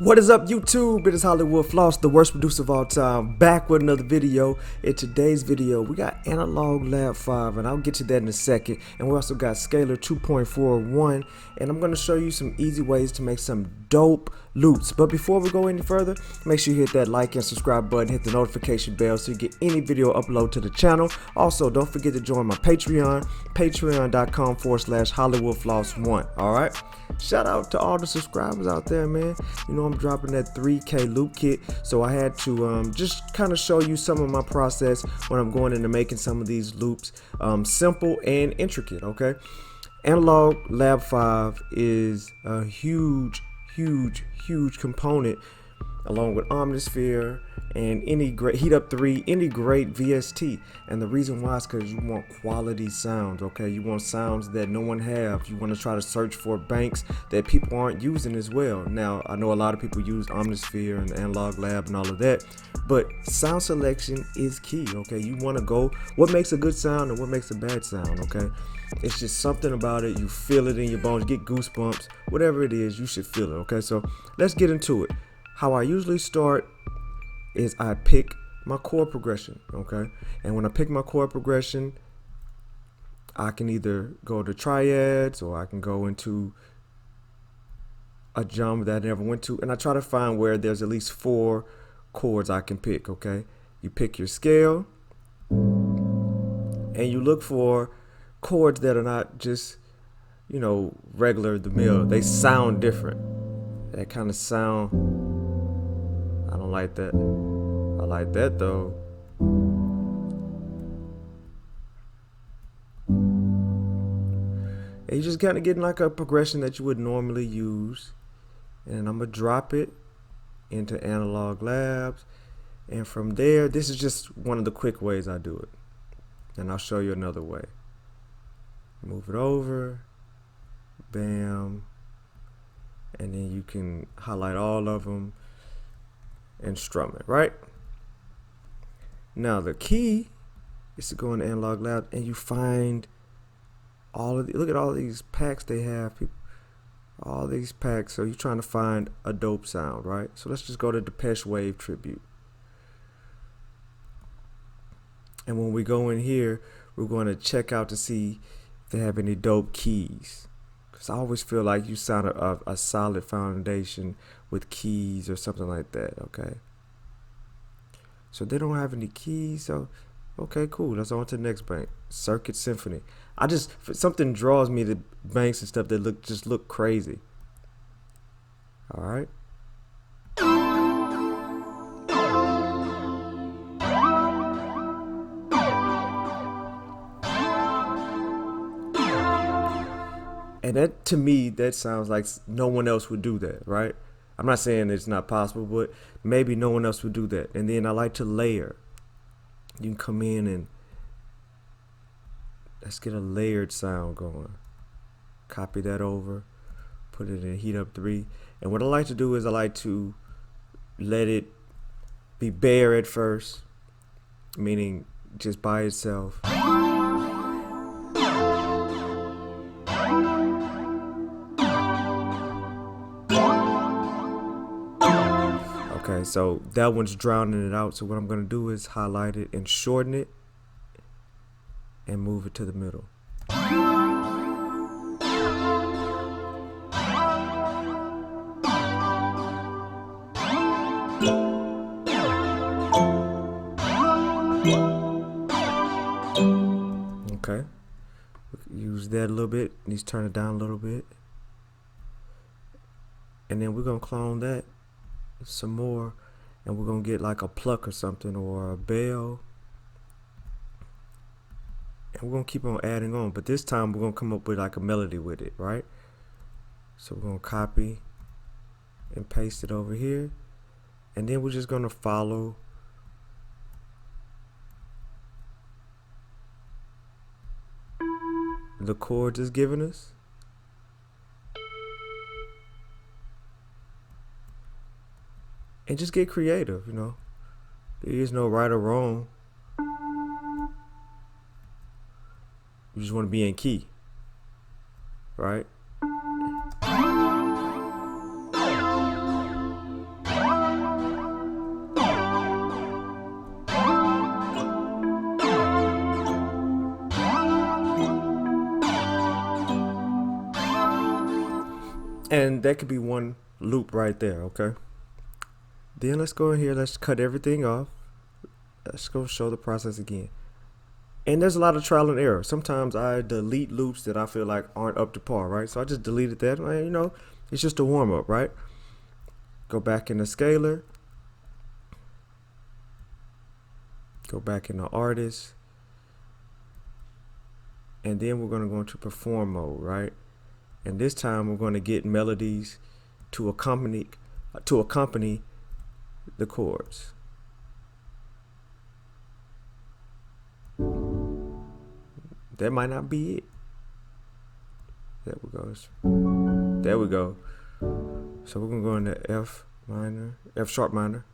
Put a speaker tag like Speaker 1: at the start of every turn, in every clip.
Speaker 1: What is up, YouTube? It is Hollywood Floss, the worst producer of all time, back with another video. In today's video, we got Analog Lab 5, and I'll get to that in a second. And we also got Scalar 2.41, and I'm going to show you some easy ways to make some dope loops. But before we go any further, make sure you hit that like and subscribe button, hit the notification bell so you get any video upload to the channel. Also, don't forget to join my Patreon, patreon.com/HollywoodFloss1. All right. Shout out to all the subscribers out there, man. You know I'm dropping that 3K loop kit, so I had to just kind of show you some of my process when I'm going into making some of these loops, simple and intricate. Okay, Analog Lab 5 is a huge component, along with Omnisphere and any great Heat Up 3, any great VST. And the reason why is because you want quality sounds. Okay, you want sounds that no one have. You want to try to search for banks that people aren't using as well. Now I know a lot of people use Omnisphere and Analog Lab and all of that, but sound selection is key. Okay, you want to go what makes a good sound and what makes a bad sound. Okay, it's just something about it. You feel it in your bones, you get goosebumps, whatever it is, you should feel it. Okay, so let's get into it. How I usually start is I pick my chord progression. Okay, and when I pick my chord progression, I can either go to triads or I can go into a genre that I never went to, and I try to find where there's at least 4 chords I can pick. Okay, you pick your scale and you look for chords that are not just, you know, regular the mill. They sound different. That kind of sound, I don't like that. I like that though. And you just kind of getting like a progression that you would normally use. And I'm gonna drop it into Analog Labs. And from there, this is just one of the quick ways I do it. And I'll show you another way. Move it over, bam. And then you can highlight all of them and strum it, right? Now the key is to go into Analog Lab and you find all of the, look at all these packs they have, people, all these packs. So you're trying to find a dope sound, right? So let's just go to Depeche Wave Tribute. And when we go in here, we're going to check out to see if they have any dope keys. Because I always feel like you sound a solid foundation with keys or something like that. Okay, so they don't have any keys, so okay, cool. Let's on to the next bank, Circuit Symphony. I just, something draws me to banks and stuff that look crazy. All right. And that, to me, that sounds like no one else would do that, right? I'm not saying it's not possible, but maybe no one else would do that. And then I like to layer. You can come in and let's get a layered sound going. Copy that over, put it in Heat Up 3. And what I like to do is I like to let it be bare at first, meaning just by itself. Okay, so that one's drowning it out. So what I'm going to do is highlight it and shorten it and move it to the middle. Okay, use that a little bit. Needs to turn it down a little bit. And then we're going to clone that some more, and we're gonna get like a pluck or something, or a bell, and we're gonna keep on adding on, but this time we're gonna come up with like a melody with it, right? So we're gonna copy and paste it over here, and then we're just gonna follow the chords it's giving us. And just get creative, you know. There is no right or wrong. You just want to be in key, right? And that could be one loop right there, okay? Then let's go in here, let's cut everything off. Let's go show the process again. And there's a lot of trial and error. Sometimes I delete loops that I feel like aren't up to par, right? So I just deleted that. You know, it's just a warm up, right? Go back in the scaler. Go back in the artist. And then we're going to go into perform mode, right? And this time we're going to get melodies to accompany the chords. That might not be it. There we go. There we go. So we're gonna go into F minor, F sharp minor.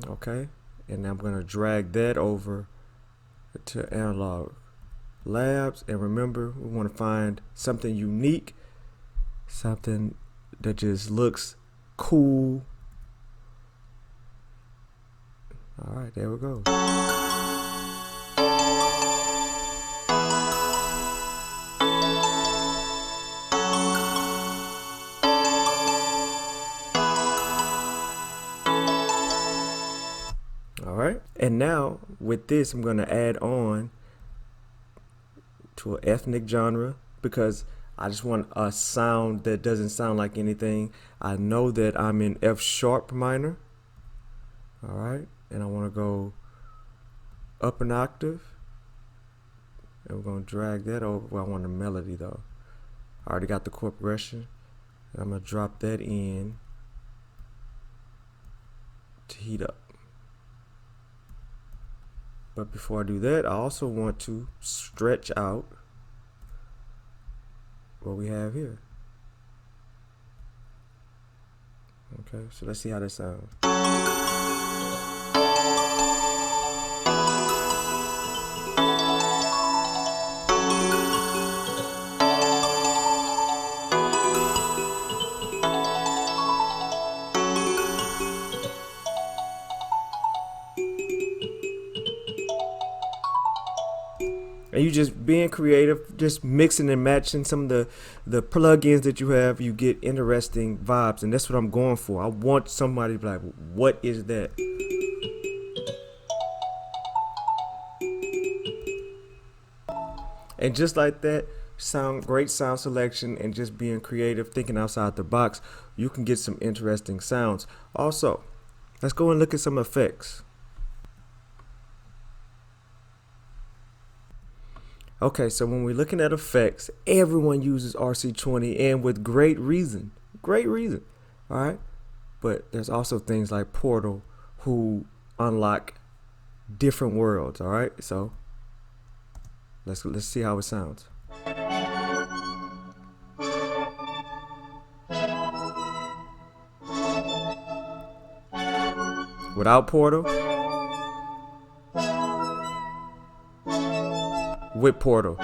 Speaker 1: Okay, and now I'm gonna drag that over to Analog Labs, and remember, we want to find something unique, something that just looks cool. All right, there we go. All right, and now with this, I'm going to add on to an ethnic genre because I just want a sound that doesn't sound like anything. I know that I'm in F sharp minor. All right, and I want to go up an octave, and we're going to drag that over. Well, I want a melody though. I already got the chord progression, and I'm going to drop that in to heat up. But before I do that, I also want to stretch out what we have here. Okay, so let's see how that sounds. And you just being creative, just mixing and matching some of the plugins that you have, you get interesting vibes, and that's what I'm going for. I want somebody to be like, what is that? And just like that, great sound selection and just being creative, thinking outside the box, you can get some interesting sounds. Also, let's go and look at some effects. Okay, so when we're looking at effects, everyone uses RC20, and with great reason. Great reason. All right. But there's also things like Portal who unlock different worlds. All right. So let's see how it sounds. Without Portal, with Portal.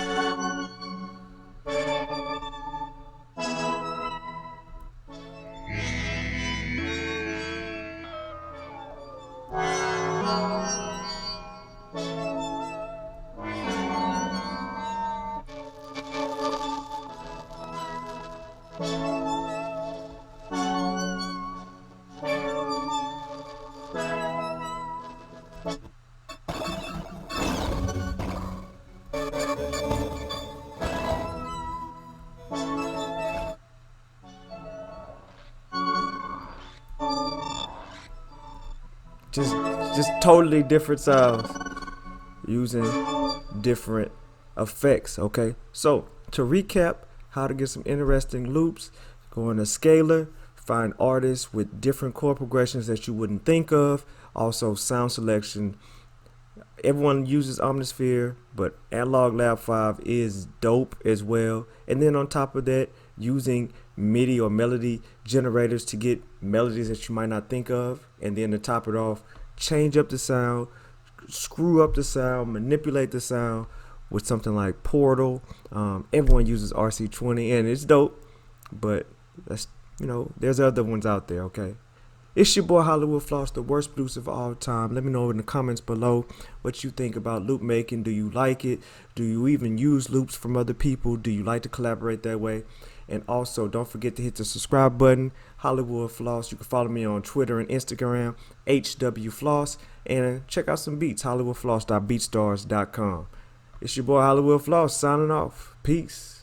Speaker 1: Just totally different sounds using different effects. Okay, so to recap how to get some interesting loops, go into scaler, find artists with different chord progressions that you wouldn't think of. Also sound selection, everyone uses Omnisphere, but Analog Lab 5 is dope as well. And then on top of that, using MIDI or melody generators to get melodies that you might not think of. And then to top it off, change up the sound, screw up the sound, manipulate the sound with something like Portal. Everyone uses RC20 and it's dope, but that's, there's other ones out there. Okay. It's your boy Hollywood Floss, the worst producer of all time. Let me know in the comments below what you think about loop making. Do you like it? Do you even use loops from other people? Do you like to collaborate that way? And also, don't forget to hit the subscribe button, Hollywood Floss. You can follow me on Twitter and Instagram, HWFloss. And check out some beats, hollywoodfloss.beatstars.com. It's your boy Hollywood Floss signing off. Peace.